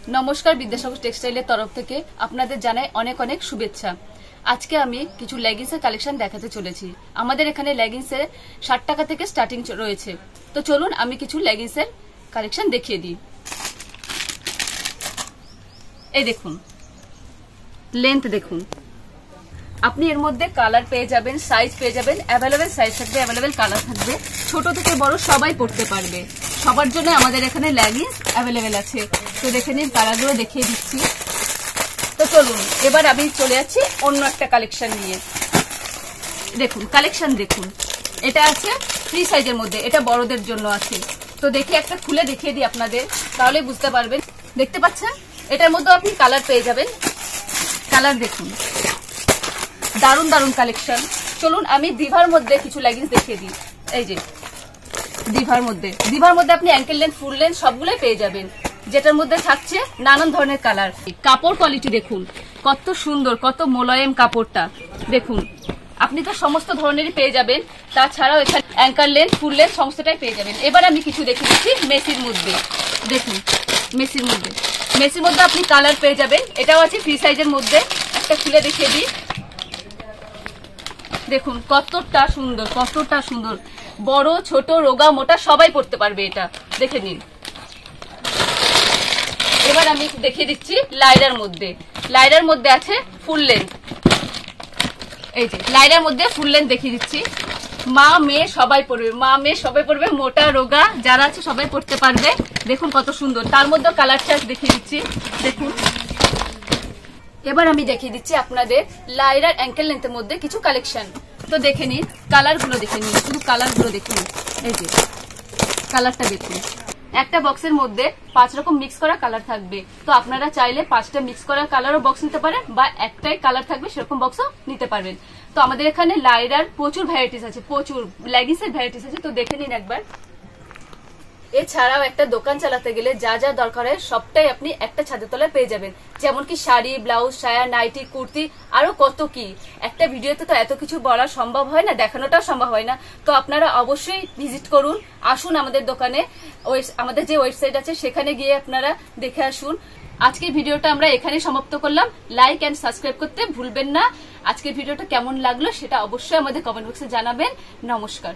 নমস্কার, বিদ্যাসাগর টেক্সটাইলের তরফ থেকে আপনাদের জানাই অনেক অনেক শুভেচ্ছা। আজকে আমি কিছু লেগিংসের কালেকশন দেখাতে চলেছি। আমাদের এখানে লেগিংসের 60 টাকা থেকে স্টার্টিং রয়েছে। তো চলুন আমি কিছু লেগিংসের কালেকশন দেখিয়ে দিই। এই দেখুন, লেন্থ দেখুন, আপনি এর মধ্যে কালার পেয়ে যাবেন, সাইজ পেয়ে যাবেন, অ্যাভেলেবেল সাইজ থাকবে, অ্যাভেলেবেল কালার থাকবে। ছোট থেকে বড় সবাই পড়তে পারবে। সবার জন্য আমাদের এখানে লেগিংস অ্যাভেলেবেল আছে। তো দেখে নিন, কালারগুলো দেখিয়ে দিচ্ছি। তো চলুন এবার আমি চলে যাচ্ছি অন্য একটা কালেকশন নিয়ে। দেখুন কালেকশন দেখুন, এটা আছে ফ্রি সাইজের মধ্যে, এটা বড়দের জন্য আছে। তো দেখে একটা খুলে দেখিয়ে দিই আপনাদের, তাহলে বুঝতে পারবেন। দেখতে পাচ্ছেন, এটার মধ্যে আপনি কালার পেয়ে যাবেন। কালার দেখুন, দারুন দারুন কালেকশন। চলুন আমি দিভার মধ্যে কিছু লেগিংস দেখিয়ে দিই। এই যে দিভার মধ্যে আপনি অ্যাঙ্কেল লেন্থ, ফুল লেন্থ সবগুলোই পেয়ে যাবেন, যেটার মধ্যে থাকছে নানান ধরনের কালার। কাপড় কোয়ালিটি দেখুন, কত সুন্দর, কত মোলায়েম কাপড়টা দেখুন। আপনি তো সমস্ত ধরনেরই পেয়ে যাবেন, তাছাড়াও এখানে অ্যাঙ্কেল লেন্থ, ফুল লেন্থ সমস্তটাই পেয়ে যাবেন। এবার আমি কিছু দেখিয়ে দিচ্ছি মেসির মধ্যে। দেখুন মেসির মধ্যে আপনি কালার পেয়ে যাবেন। এটাও আছে ফ্রি সাইজের মধ্যে, একটা খুলে দেখিয়ে দিই। দেখুন কতটা সুন্দর, বড় ছোট রোগা মোটা সবাই পড়তে পারবে, এটা দেখে নিন। এবার আমি দেখিয়ে দিচ্ছি লাইরার মধ্যে আছে ফুল লেন্থ। এই যে লাইরার মধ্যে ফুল লেন্থ দেখিয়ে দিচ্ছি। মা মেয়ে সবাই পড়বে, মোটা রোগা যারা আছে সবাই পড়তে পারবে। দেখুন কত সুন্দর, তার মধ্যে কালার চার্ট দেখিয়ে দিচ্ছি। দেখুন এবার আমি দেখিয়ে দিচ্ছি আপনাদের লাইরার অ্যাঙ্কেল লেন্থের মধ্যে কিছু কালেকশন। তো দেখে নিন, কালারগুলো দেখে নিন, শুধু কালারগুলো দেখুন। এই যে কালারটা দেখুন, একটা বক্সের মধ্যে 5 রকম মিক্স করা কালার থাকবে। তো আপনারা চাইলে 5টা মিক্স করা কালারও বক্স নিতে পারেন, বা একটাই কালার থাকবে সেরকম বক্সও নিতে পারবেন। তো আমাদের এখানে লাইরার প্রচুর ভ্যারাইটিস আছে, প্রচুর লেগিংসের ভ্যারাইটিস আছে। তো দেখে নিন একবার। এছাড়াও একটা দোকান চালাতে গেলে যা যা দরকার হয় সবটাই আপনি একটা ছাদের তলায় পেয়ে যাবেন, যেমন কি শাড়ি, ব্লাউজ, সায়া, নাইটি, কুর্তি, আরো কত কি। একটা ভিডিওতে তো এত কিছু বলা সম্ভব হয় না, দেখানোটাও সম্ভব হয় না। তো আপনারা অবশ্যই ভিজিট করুন, আসুন আমাদের দোকানে। আমাদের যে ওয়েবসাইট আছে সেখানে গিয়ে আপনারা দেখে আসুন। আজকের ভিডিওটা আমরা এখানে সমাপ্ত করলাম। লাইক এন্ড সাবস্ক্রাইব করতে ভুলবেন না। আজকের ভিডিওটা কেমন লাগলো সেটা অবশ্যই আমাদের কমেন্ট বক্সে জানাবেন। নমস্কার।